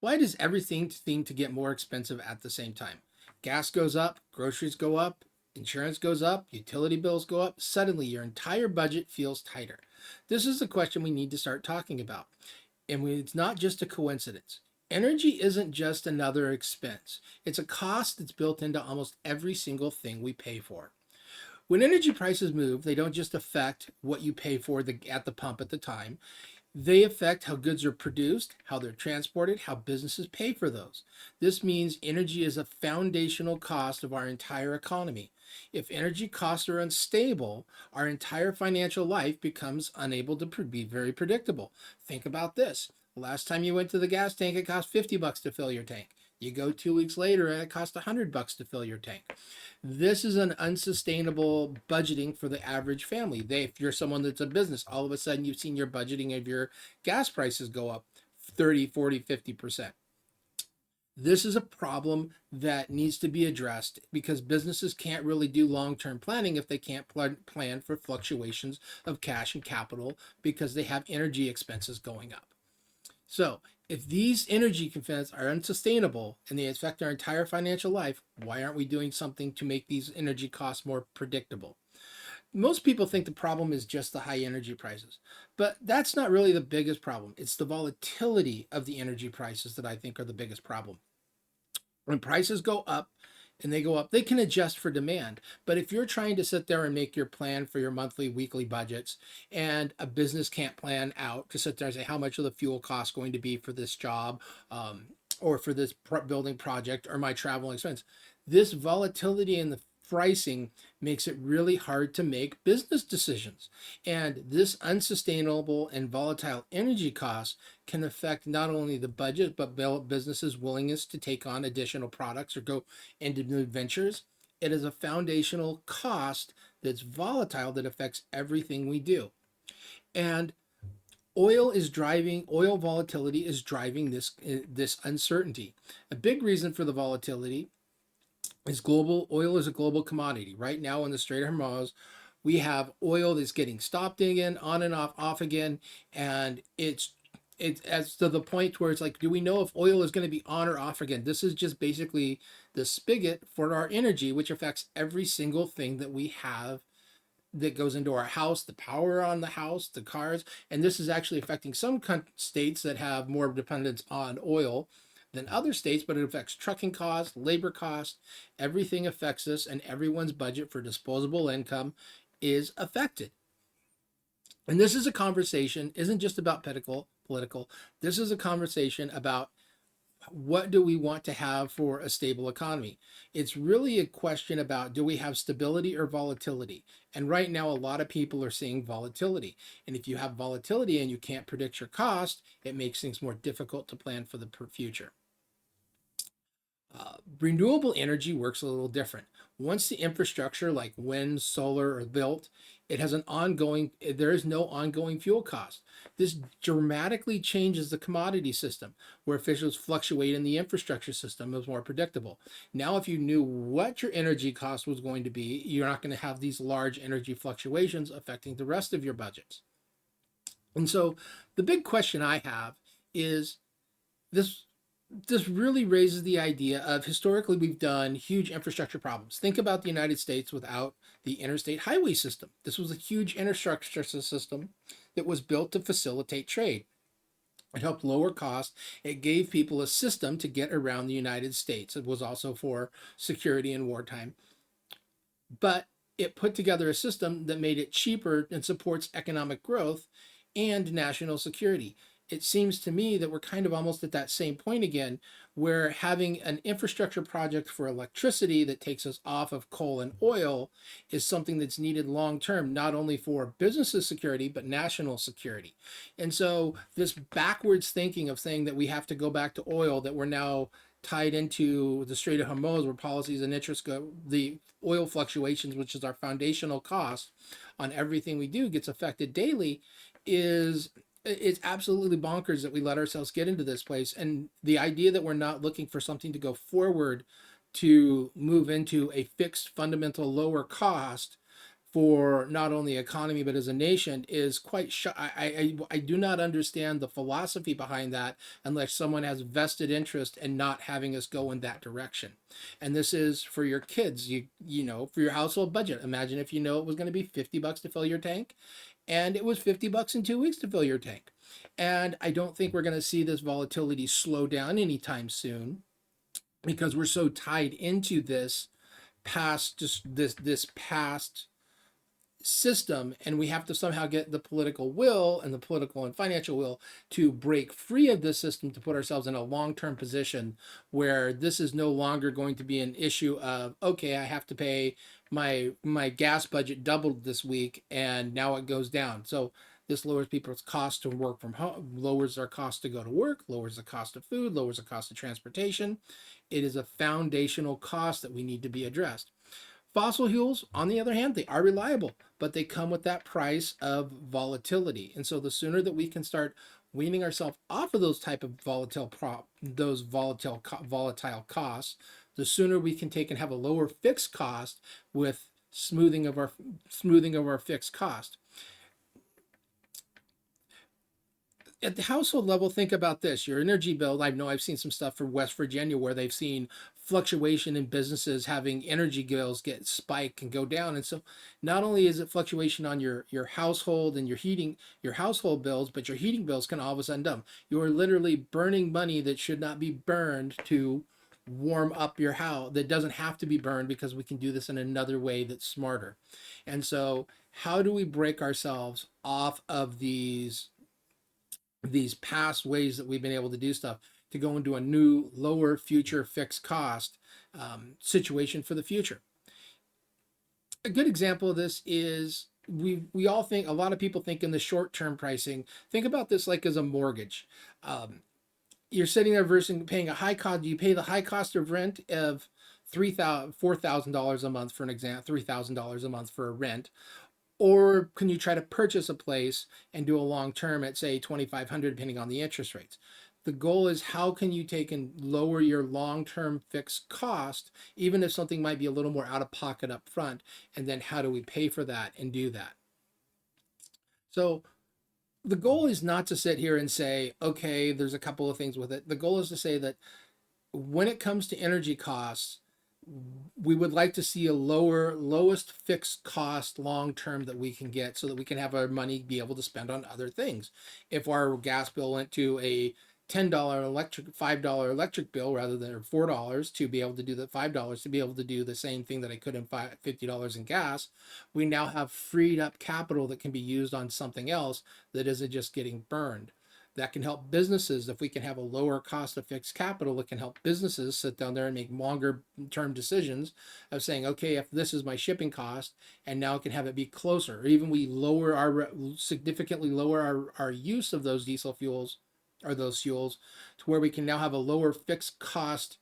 Why does everything seem to get more expensive at the same time? Gas goes up, groceries go up, insurance goes up, utility bills go up. Suddenly, your entire budget feels tighter. This is the question we need to start talking about. It's not just a coincidence. Energy isn't just another expense, it's a cost that's built into almost every single thing we pay for. When energy prices move, they don't just affect what you pay for at the pump at the time. They affect how goods are produced, how they're transported, how businesses pay for those. This means energy is a foundational cost of our entire economy. If energy costs are unstable, our entire financial life becomes unable to be very predictable. Think about this. Last time you went to the gas tank, it cost $50 to fill your tank. You go 2 weeks later and it costs $100 to fill your tank. This is an unsustainable budgeting for the average family. If you're someone that's a business, all of a sudden you've seen your budgeting of your gas prices go up 30, 40, 50%. This is a problem that needs to be addressed because businesses can't really do long-term planning if they can't plan for fluctuations of cash and capital because they have energy expenses going up. So, if these energy concerns are unsustainable and they affect our entire financial life, why aren't we doing something to make these energy costs more predictable? Most people think the problem is just the high energy prices, but that's not really the biggest problem. It's the volatility of the energy prices that I think are the biggest problem. When prices go up, they can adjust for demand. But if you're trying to sit there and make your plan for your monthly, weekly budgets, and a business can't plan out to sit there and say how much of the fuel cost going to be for this job, or for this building project, or my travel expense, this volatility in the pricing makes it really hard to make business decisions. And this unsustainable and volatile energy costs can affect not only the budget, but businesses' willingness to take on additional products or go into new ventures. It is a foundational cost that's volatile that affects everything we do. And oil volatility is driving this uncertainty. A big reason for the volatility is global oil is a global commodity. Right now in the Strait of Hormuz, we have oil that's getting stopped again, on and off again, and it's as to the point where it's like, do we know if oil is going to be on or off again? This is just basically the spigot for our energy, which affects every single thing that we have that goes into our house, the power on the house, the cars, and this is actually affecting some states that have more dependence on oil than other states, but it affects trucking costs, labor costs, everything affects this, and everyone's budget for disposable income is affected. And this is a conversation, isn't just about political. This is a conversation about what do we want to have for a stable economy? It's really a question about, do we have stability or volatility? And right now, a lot of people are seeing volatility. And if you have volatility and you can't predict your cost, it makes things more difficult to plan for the future. Renewable energy works a little different. Once the infrastructure like wind, solar are built, there is no ongoing fuel cost. This dramatically changes the commodity system where officials fluctuate in the infrastructure system is more predictable. Now, if you knew what your energy cost was going to be, you're not going to have these large energy fluctuations affecting the rest of your budgets. And so the big question I have is this this really raises the idea of historically we've done huge infrastructure problems. Think about the United States without the interstate highway system. This was a huge infrastructure system that was built to facilitate trade. It helped lower costs. It gave people a system to get around the United States. It was also for security in wartime. But it put together a system that made it cheaper and supports economic growth and national security. It seems to me that we're kind of almost at that same point again, where having an infrastructure project for electricity that takes us off of coal and oil is something that's needed long term, not only for businesses' security, but national security. And so, this backwards thinking of saying that we have to go back to oil, that we're now tied into the Strait of Hormuz, where policies and interests go, the oil fluctuations, which is our foundational cost on everything we do, gets affected daily, is it's absolutely bonkers that we let ourselves get into this place. And the idea that we're not looking for something to go forward to move into a fixed fundamental lower cost for not only economy but as a nation is quite I do not understand the philosophy behind that unless someone has vested interest in not having us go in that direction. And this is for your kids, you know, for your household budget. Imagine if you know it was going to be $50 to fill your tank and it was $50 in 2 weeks to fill your tank. And I don't think we're going to see this volatility slow down anytime soon because we're so tied into this past, just this past system, and we have to somehow get the political will and the political and financial will to break free of this system to put ourselves in a long-term position where this is no longer going to be an issue of, okay, I have to pay my gas budget doubled this week and now it goes down. So this lowers people's cost to work from home, lowers their cost to go to work, lowers the cost of food, lowers the cost of transportation. It is a foundational cost that we need to be addressed. Fossil fuels, on the other hand, they are reliable, but they come with that price of volatility. And so the sooner that we can start weaning ourselves off of those type of volatile costs, the sooner we can take and have a lower fixed cost with smoothing of our fixed cost. At the household level, think about this. Your energy bill, I know I've seen some stuff from West Virginia where they've seen fluctuation in businesses having energy bills get spike and go down. And so not only is it fluctuation on your household and your household bills, but your heating bills can all of a sudden dump. You're literally burning money that should not be burned to warm up your house, that doesn't have to be burned, because we can do this in another way that's smarter. And so how do we break ourselves off of these past ways that we've been able to do stuff to go into a new lower future fixed cost situation for the future? A good example of this is we all think, a lot of people think in the short term pricing. Think about this like as a mortgage. You're sitting there versus paying a high cost. You pay the high cost of rent of $4,000 a month, for an example, $3,000 a month for a rent. Or can you try to purchase a place and do a long term at, say, 2,500, depending on the interest rates? The goal is, how can you take and lower your long term fixed cost, even if something might be a little more out of pocket up front, and then how do we pay for that and do that? So the goal is not to sit here and say, okay, there's a couple of things with it. The goal is to say that when it comes to energy costs, we would like to see a lowest fixed cost long term that we can get, so that we can have our money be able to spend on other things. If our gas bill went to a $5 electric bill rather than $4, to be able to do the $5 to be able to do the same thing that I could in $50 in gas, we now have freed up capital that can be used on something else that isn't just getting burned. That can help businesses. If we can have a lower cost of fixed capital, it can help businesses sit down there and make longer term decisions of saying, okay, if this is my shipping cost, and now it can have it be closer. Or even we significantly lower our use of those diesel fuels, or those fuels, to where we can now have a lower fixed cost,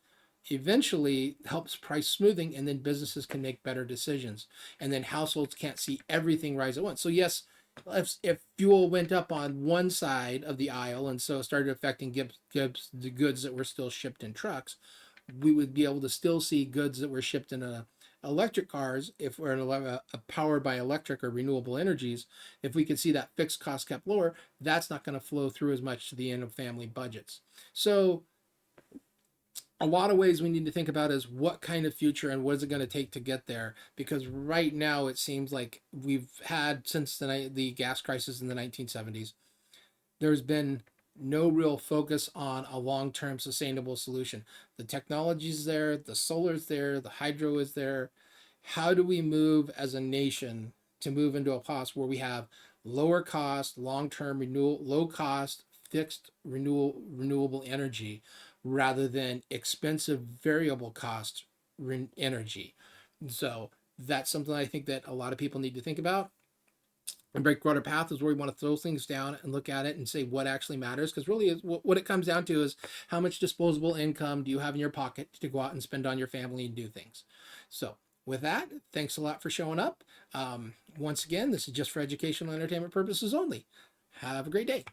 eventually helps price smoothing, and then businesses can make better decisions. And then households can't see everything rise at once. So yes, if fuel went up on one side of the aisle and so started affecting the goods that were still shipped in trucks, we would be able to still see goods that were shipped in electric cars, if we're powered by electric or renewable energies. If we could see that fixed cost kept lower, that's not going to flow through as much to the end of family budgets. So a lot of ways we need to think about is what kind of future and what is it going to take to get there, because right now it seems like we've had, since the gas crisis in the 1970s, there's been no real focus on a long-term sustainable solution. The technology's there, the solar's there, the hydro is there. How do we move as a nation to move into a place where we have lower cost, long-term low cost, fixed renewable energy, rather than expensive variable cost energy? So that's something I think that a lot of people need to think about. And Breakwater Path is where we want to throw things down and look at it and say what actually matters. Because really, what it comes down to is, how much disposable income do you have in your pocket to go out and spend on your family and do things. So with that, thanks a lot for showing up. Once again, this is just for educational and entertainment purposes only. Have a great day.